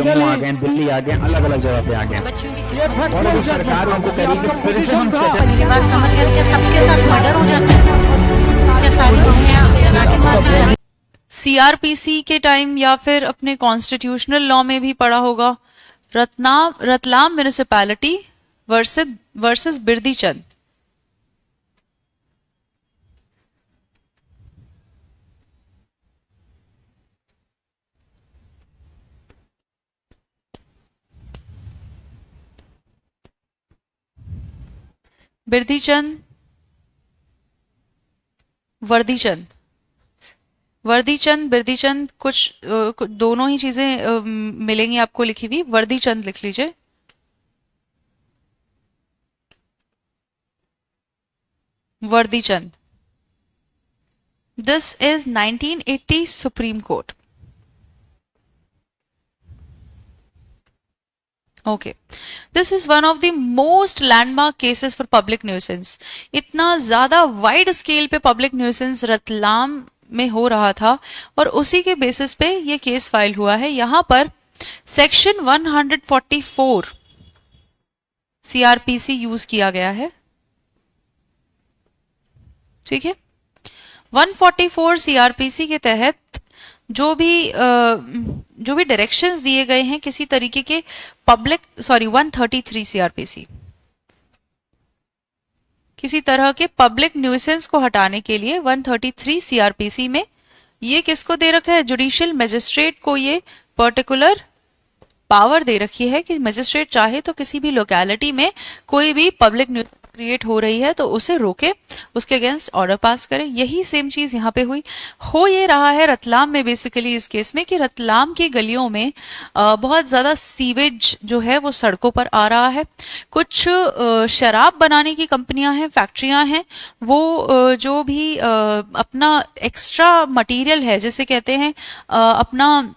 जम्मू आ गए, दिल्ली आ गए, अलग अलग जगह पे आ गए, और अभी सरकार उनको करेगी फिर से हम मेरी बात समझ गए? क्या सबके साथ मर्डर हो जाता है? क्या सारी बहुएं जला के मार दी जाती? सीआरपीसी के टाइम या फिर अपने कॉन्स्टिट्यूशनल लॉ में भी पढ़ा होगा। Ratlam municipality versus Birdichand. बिरदीचंद वर्दीचंद, वर्दीचंद बिरदीचंद, कुछ दोनों ही चीजें मिलेंगी आपको लिखी हुई। वर्दीचंद लिख लीजिए। Vardichand. This is 1980 Supreme Court. Okay, this is one of the most landmark cases for public nuisance. इतना ज्यादा वाइड स्केल पे पब्लिक न्यूसेंस रतलाम में हो रहा था और उसी के बेसिस पे ये केस फाइल हुआ है। यहां पर सेक्शन 144 सीआरपीसी यूज किया गया है। ठीक है, 144 सीआरपीसी के तहत जो भी डायरेक्शंस दिए गए हैं किसी तरीके के 133 सीआरपीसी किसी तरह के पब्लिक न्यूसेंस को हटाने के लिए 133 सीआरपीसी में ये किसको दे रखा है? जुडिशियल मजिस्ट्रेट को ये पर्टिकुलर पावर दे रखी है कि मजिस्ट्रेट चाहे तो किसी भी लोकेलिटी में कोई भी पब्लिक न्यूसेंस क्रिएट हो रही है तो उसे रोके, उसके अगेंस्ट ऑर्डर पास करे। यही सेम चीज यहाँ पे हुई। हो ये रहा है रतलाम में बेसिकली इस केस में कि रतलाम की गलियों में बहुत ज्यादा सीवेज जो है वो सड़कों पर आ रहा है। कुछ शराब बनाने की कंपनियां हैं, फैक्ट्रियां हैं, वो जो भी अपना एक्स्ट्रा मटेरियल है जिसे कहते हैं अपना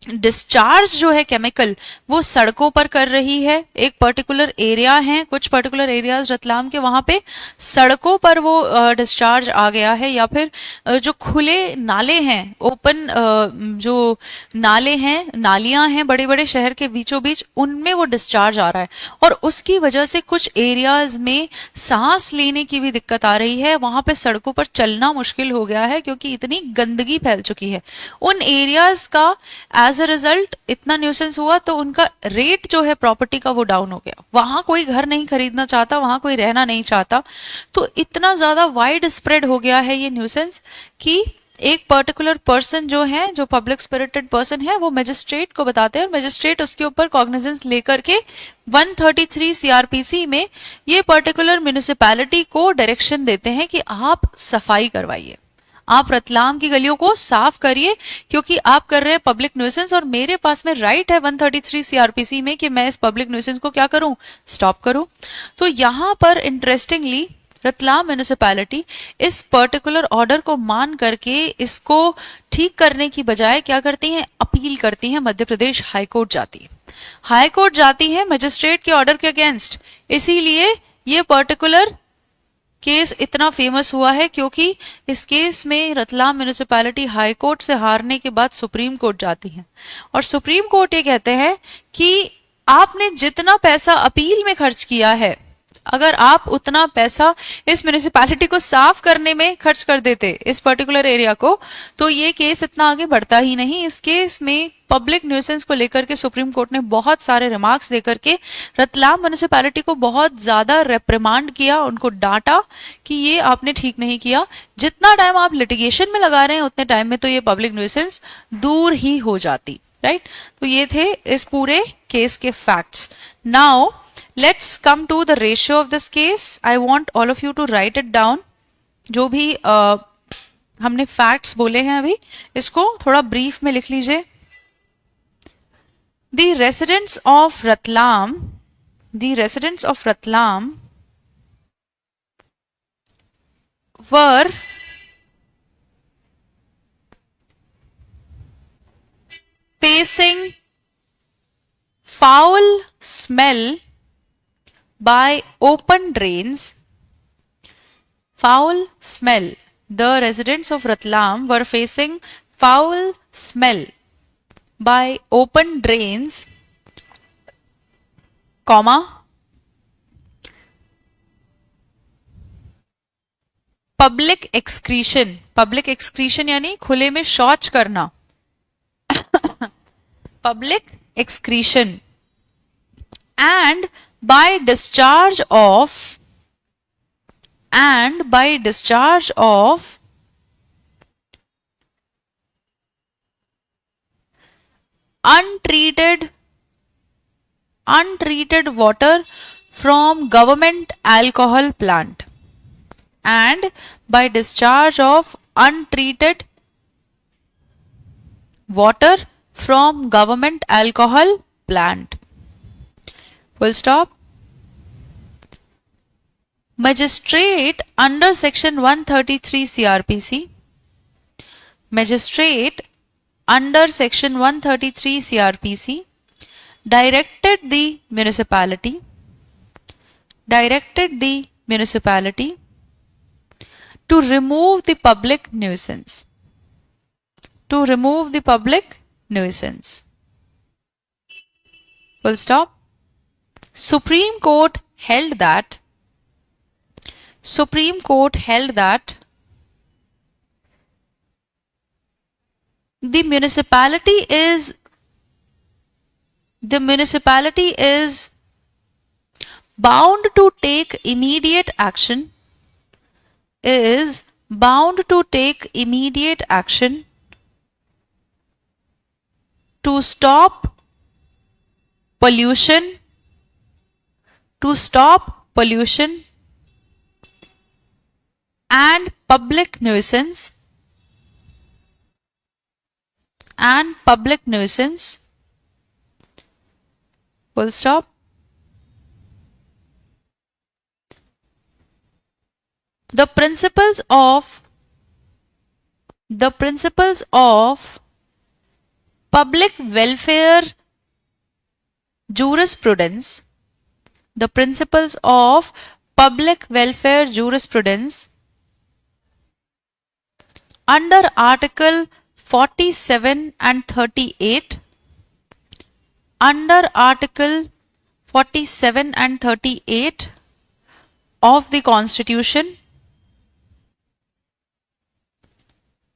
डिस्चार्ज जो है केमिकल, वो सड़कों पर कर रही है। एक पर्टिकुलर एरिया है, कुछ पर्टिकुलर एरियाज रतलाम के, वहां पे सड़कों पर वो डिस्चार्ज आ गया है। या फिर जो खुले नाले हैं, ओपन जो नाले हैं, नालियां हैं बड़े बड़े शहर के बीचों बीच, उनमें वो डिस्चार्ज आ रहा है और उसकी वजह से कुछ एरियाज में सांस लेने की भी दिक्कत आ रही है। वहां पे सड़कों पर चलना मुश्किल हो गया है क्योंकि इतनी गंदगी फैल चुकी है। उन एरियाज का एज अ रिजल्ट इतना न्यूसेंस हुआ तो उनका रेट जो है प्रॉपर्टी का वो डाउन हो गया। वहां कोई घर नहीं खरीदना चाहता, वहां कोई रहना नहीं चाहता। तो इतना ज्यादा वाइड स्प्रेड हो गया है ये न्यूसेंस कि एक पर्टिकुलर पर्सन जो है, जो पब्लिक स्पिरिटेड पर्सन है, वो मजिस्ट्रेट को बताते हैं और मजिस्ट्रेट उसके ऊपर कॉग्निजेंस लेकर के 133 सीआरपीसी में ये पर्टिकुलर म्युनिसिपैलिटी को डायरेक्शन देते हैं कि आप सफाई करवाइए, आप रतलाम की गलियों को साफ करिए क्योंकि आप कर रहे हैं पब्लिक न्यूसेंस और मेरे पास में राइट है 133 सीआरपीसी में कि मैं इस पब्लिक न्यूसेंस को क्या करूं? स्टॉप करूं। तो यहां पर इंटरेस्टिंगली रतलाम म्युनिसिपैलिटी इस पर्टिकुलर ऑर्डर को मान करके इसको ठीक करने की बजाय क्या करती हैं? अपील करती हैं। मध्य प्रदेश हाईकोर्ट जाती है, हाईकोर्ट जाती है मजिस्ट्रेट के ऑर्डर के अगेंस्ट। इसीलिए ये पर्टिकुलर केस इतना फेमस हुआ है क्योंकि इस केस में रतलाम म्युनिसिपैलिटी हाई कोर्ट से हारने के बाद सुप्रीम कोर्ट जाती है और सुप्रीम कोर्ट ये कहते हैं कि आपने जितना पैसा अपील में खर्च किया है, अगर आप उतना पैसा इस म्युनिसिपैलिटी को साफ करने में खर्च कर देते इस पर्टिकुलर एरिया को, तो ये केस इतना आगे बढ़ता ही नहीं। इस केस में पब्लिक न्यूसेंस को लेकर के सुप्रीम कोर्ट ने बहुत सारे रिमार्क्स देकर के रतलाम म्युनिसिपैलिटी को बहुत ज्यादा रेप्रिमांड किया, उनको डांटा कि ये आपने ठीक नहीं किया। जितना टाइम आप लिटिगेशन में लगा रहे हैं उतने टाइम में तो ये पब्लिक न्यूसेंस दूर ही हो जाती, राइट। तो ये थे इस पूरे केस के facts. Now let's come to the ratio of this case. I want all of you to write it down. जो भी हमने facts बोले हैं अभी, इसको थोड़ा brief में लिख लीजिए। The residents of Ratlam were facing foul smell by open drains. Foul smell. The residents of Ratlam were facing foul smell by open drains, comma, public excretion यानी खुले में शौच करना, public excretion, and by discharge of untreated water from government alcohol plant, and by discharge of untreated water from government alcohol plant. Full stop. Magistrate under section 133 CRPC. Magistrate under section 133 CRPC directed the municipality to remove the public nuisance. Full stop. Supreme Court held that the municipality is bound to take immediate action to stop pollution and public nuisance full stop. The principles of public welfare jurisprudence under Article 47 and 38 of the Constitution,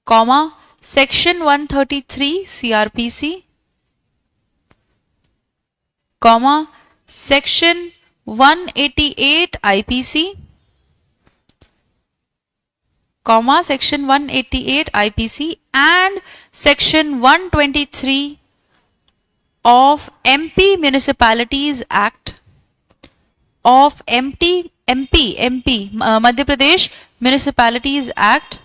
comma, section 133 CRPC, comma, section 188 IPC, comma, section 188 IPC and section 123 of MP Municipalities Act of MP Madhya Pradesh Municipalities Act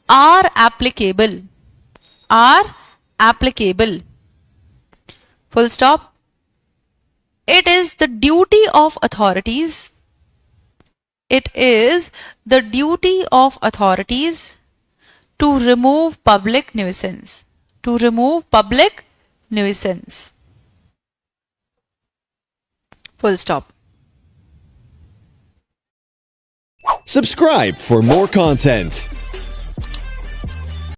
are applicable. Full stop. It is the duty of authorities to remove public nuisance. Full stop. Subscribe for more content.